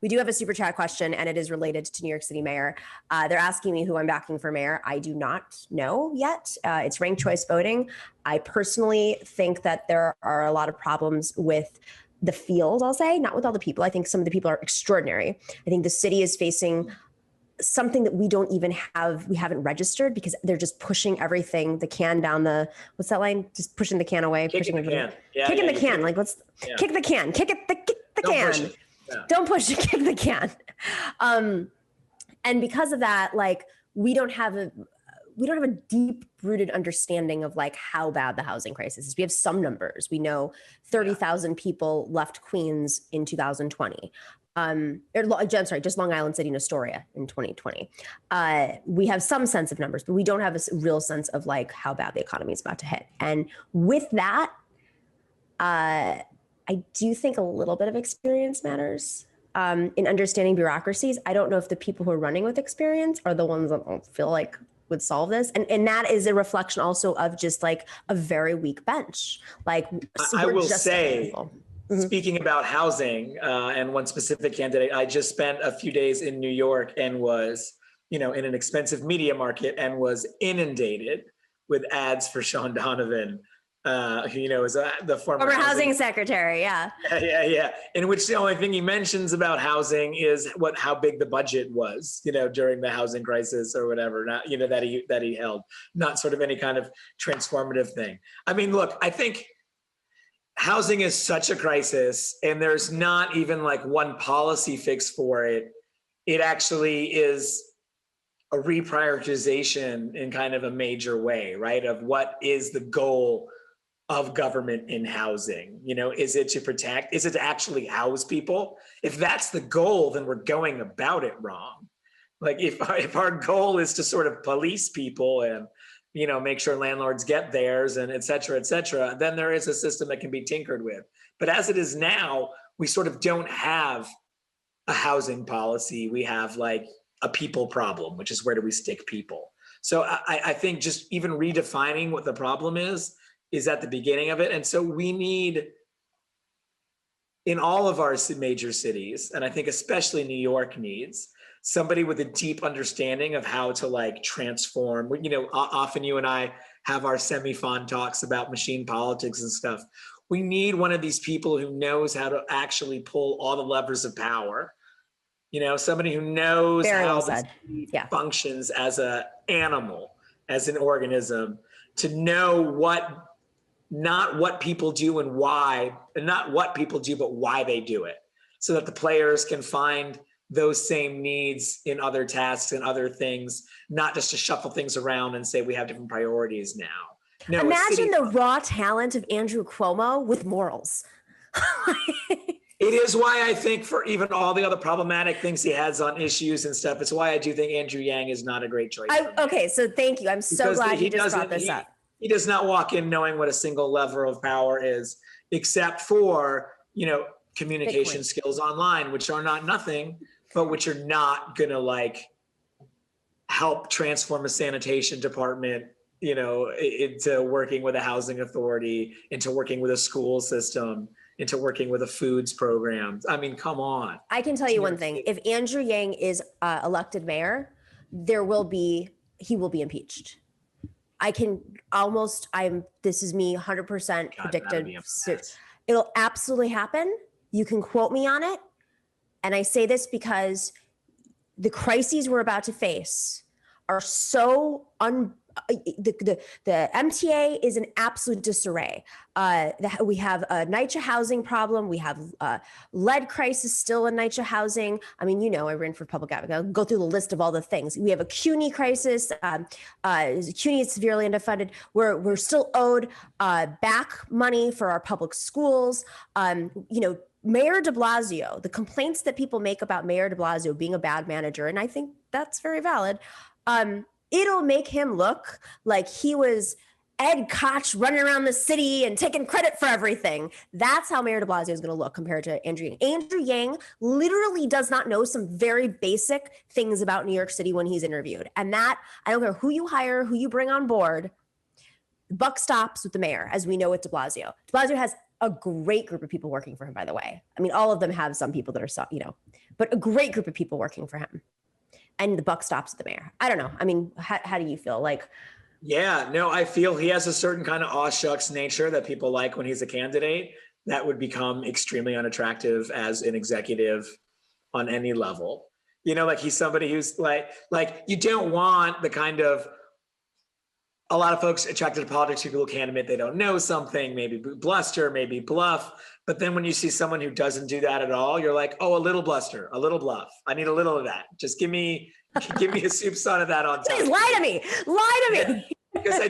We do have a super chat question, and it is related to New York City mayor. They're asking me who I'm backing for mayor. I do not know yet. It's ranked choice voting. I personally think that there are a lot of problems with the field, I'll say, not with all the people. I think some of the people are extraordinary. I think the city is facing something that we don't even have, we haven't registered, because they're just pushing everything, the can down the, what's that line? Just pushing the can away. Kicking the can. Kicking the can. Like, let's kick the can. Kick it, kick the can. Push it. Yeah. Don't push it, kick the can. And because of that, like, we don't have a deep-rooted understanding of like how bad the housing crisis is. We have some numbers. We know 30,000 people left Queens in 2020. I'm sorry, just Long Island City and Astoria in 2020. We have some sense of numbers, but we don't have a real sense of like how bad the economy is about to hit. And with that, I do think a little bit of experience matters in understanding bureaucracies. I don't know if the people who are running with experience are the ones that don't feel like would solve this. And that is a reflection also of just like a very weak bench. Like, I will say, speaking about housing and one specific candidate, I just spent a few days in New York and was, in an expensive media market and was inundated with ads for Sean Donovan, who, is the former housing secretary. Yeah. Yeah. In which the only thing he mentions about housing is how big the budget was, during the housing crisis or whatever, not, that he held, not sort of any kind of transformative thing. I mean, look, I think housing is such a crisis, and there's not even like one policy fix for it. It actually is a reprioritization in kind of a major way, right? Of what is the goal of government in housing? Is it to protect? Is it to actually house people? If that's the goal, then we're going about it wrong. Like if our goal is to sort of police people and make sure landlords get theirs and et cetera, then there is a system that can be tinkered with. But as it is now, we sort of don't have a housing policy. We have like a people problem, which is where do we stick people? So I think just even redefining what the problem is at the beginning of it. And so we need, in all of our major cities, and I think especially New York needs, somebody with a deep understanding of how to like transform. Often you and I have our semi-fun talks about machine politics and stuff. We need one of these people who knows how to actually pull all the levers of power. Somebody who knows how it functions as an animal, as an organism, to know not what people do and why, and not what people do, but why they do it, so that the players can find those same needs in other tasks and other things, not just to shuffle things around and say we have different priorities now. No, imagine the raw talent of Andrew Cuomo with morals. It is why I think for even all the other problematic things he has on issues and stuff, it's why I do think Andrew Yang is not a great choice. Okay, so thank you. I'm so glad you just brought this up. He does not walk in knowing what a single lever of power is, except for, communication skills online, which are not nothing, but which are not going to like help transform a sanitation department, into working with a housing authority, into working with a school system, into working with a foods program. I mean, come on. I can tell you one thing. If Andrew Yang is elected mayor, he will be impeached. This is me 100% predicted. It'll absolutely happen. You can quote me on it. And I say this because the crises we're about to face are so the MTA is in absolute disarray. We have a NYCHA housing problem. We have lead crisis still in NYCHA housing. I mean, I ran for public advocate. I'll go through the list of all the things. We have a CUNY crisis. CUNY is severely underfunded. We're still owed back money for our public schools. Mayor de Blasio, the complaints that people make about Mayor de Blasio being a bad manager, and I think that's very valid, it'll make him look like he was Ed Koch running around the city and taking credit for everything. That's how Mayor de Blasio is going to look compared to Andrew Yang. Andrew Yang literally does not know some very basic things about New York City when he's interviewed. And that, I don't care who you hire, who you bring on board, the buck stops with the mayor, as we know with de Blasio. De Blasio has a great group of people working for him, by the way. I mean, all of them have some people that are, but a great group of people working for him. And the buck stops at the mayor. I don't know. I mean, how do you feel? Like, yeah, no, I feel he has a certain kind of aw shucks nature that people like when he's a candidate that would become extremely unattractive as an executive on any level. You know, like he's somebody who's like you don't want the kind of, a lot of folks attracted to politics, people who can't admit they don't know something, maybe bluster, maybe bluff. But then when you see someone who doesn't do that at all, you're like, oh, a little bluster, a little bluff. I need a little of that. Just give me a soup son of that on top. Please lie to me. Lie to me. Yeah, because I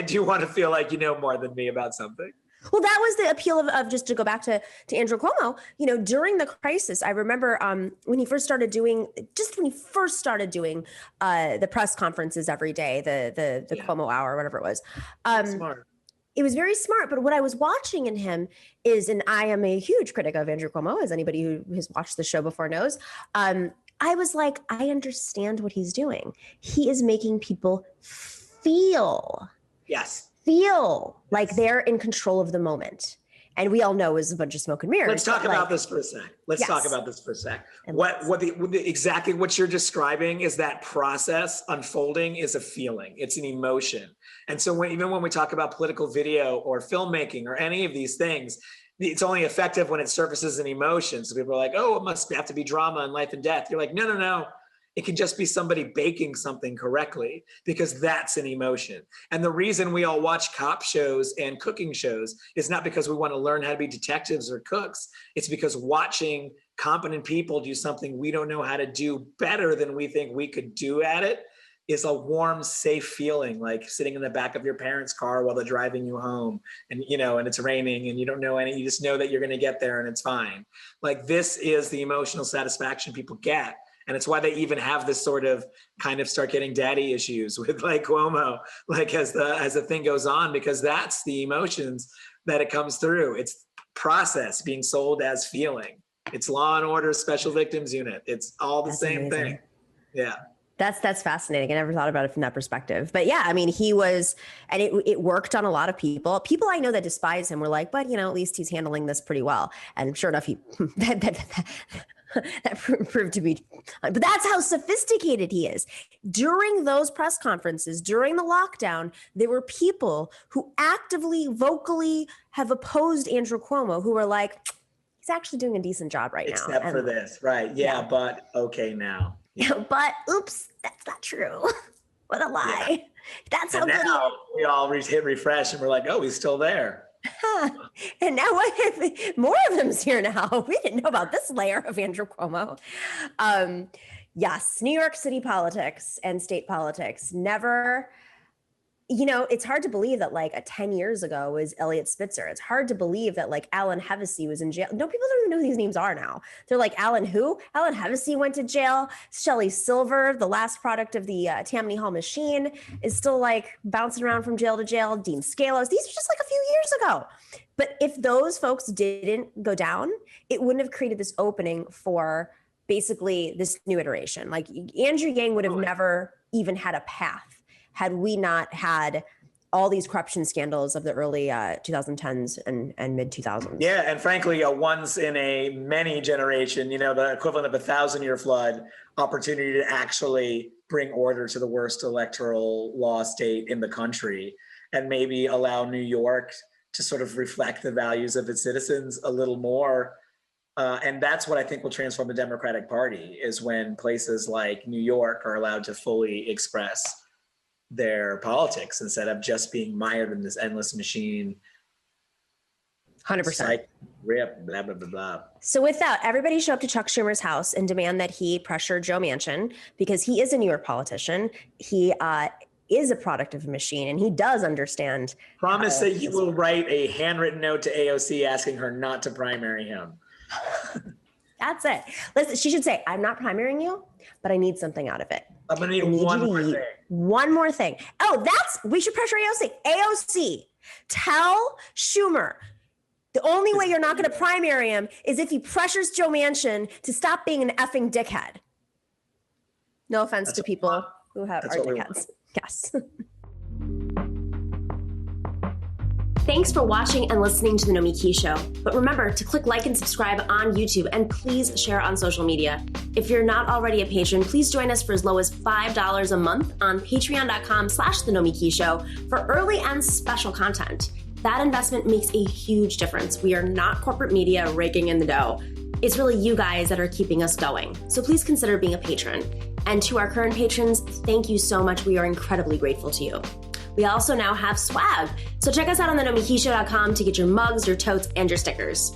do want to feel like you know more than me about something. Well, that was the appeal of just to go back to Andrew Cuomo, you know, during the crisis. I remember when he first started doing the press conferences every day, the Cuomo hour, whatever it was. Smart. It was very smart. But what I was watching in him is, and I am a huge critic of Andrew Cuomo, as anybody who has watched the show before knows, I was like, I understand what he's doing. He is making people feel like they're in control of the moment. And we all know is a bunch of smoke and mirrors. Let's talk about this for a sec. Exactly what you're describing is that process unfolding is a feeling. It's an emotion. And so even when we talk about political video or filmmaking or any of these things, it's only effective when it surfaces an emotion. So people are like, oh, it must have to be drama and life and death. You're like, no. It can just be somebody baking something correctly, because that's an emotion. And the reason we all watch cop shows and cooking shows is not because we want to learn how to be detectives or cooks. It's because watching competent people do something we don't know how to do better than we think we could do at it is a warm, safe feeling, like sitting in the back of your parents' car while they're driving you home, and and it's raining and you don't know you just know that you're going to get there and it's fine. Like, this is the emotional satisfaction people get. And it's why they even have this sort of kind of start getting daddy issues with like Cuomo, like as the thing goes on, because that's the emotions that it comes through. It's process being sold as feeling. It's Law and Order Special Victims Unit. It's all the same thing. Yeah. That's fascinating. I never thought about it from that perspective. But yeah, I mean, he was, and it worked on a lot of people. People I know that despise him were like, but at least he's handling this pretty well. And sure enough, that proved to be, but that's how sophisticated he is. During those press conferences, during the lockdown, there were people who actively, vocally have opposed Andrew Cuomo who were like, he's actually doing a decent job right now. Except for this, right? Yeah, but okay now. Yeah, but oops, that's not true. What a lie. Yeah. That's how good we all hit refresh and we're like, oh, he's still there. And now more of them's here now. We didn't know about this layer of Andrew Cuomo. Yes, New York City politics and state politics never, it's hard to believe that like 10 years ago was Elliot Spitzer. It's hard to believe that like Alan Hevesy was in jail. No, people don't even know who these names are now. They're like, Alan who? Alan Hevesy went to jail. Shelley Silver, the last product of the Tammany Hall machine, is still like bouncing around from jail to jail. Dean Scalos, these are just like a few years ago. But if those folks didn't go down, it wouldn't have created this opening for basically this new iteration. Like Andrew Yang would have never even had a path had we not had all these corruption scandals of the early 2010s and mid 2000s. Yeah, and frankly, a once in a many generation, the equivalent of 1,000-year flood opportunity to actually bring order to the worst electoral law state in the country, and maybe allow New York to sort of reflect the values of its citizens a little more. And that's what I think will transform the Democratic Party, is when places like New York are allowed to fully express their politics instead of just being mired in this endless machine. 100%. Rip, blah, blah, blah, blah. So with that, everybody show up to Chuck Schumer's house and demand that he pressure Joe Manchin, because he is a New York politician. He is a product of a machine, and he does understand. Promise that you will write a handwritten note to AOC asking her not to primary him. That's it. Listen, she should say, I'm not primarying you, but I need something out of it. I'm going to need one more thing. One more thing. Oh, we should pressure AOC. AOC, tell Schumer, the only way you're not going to primary him is if he pressures Joe Manchin to stop being an effing dickhead. No offense to people who are dickheads. Yes. Thanks for watching and listening to The Nomiki Show. But remember to click like and subscribe on YouTube, and please share on social media. If you're not already a patron, please join us for as low as $5 a month on patreon.com/The Nomiki Show for early and special content. That investment makes a huge difference. We are not corporate media raking in the dough. It's really you guys that are keeping us going. So please consider being a patron. And to our current patrons, thank you so much. We are incredibly grateful to you. We also now have swag. So check us out on thenomikishow.com to get your mugs, your totes, and your stickers.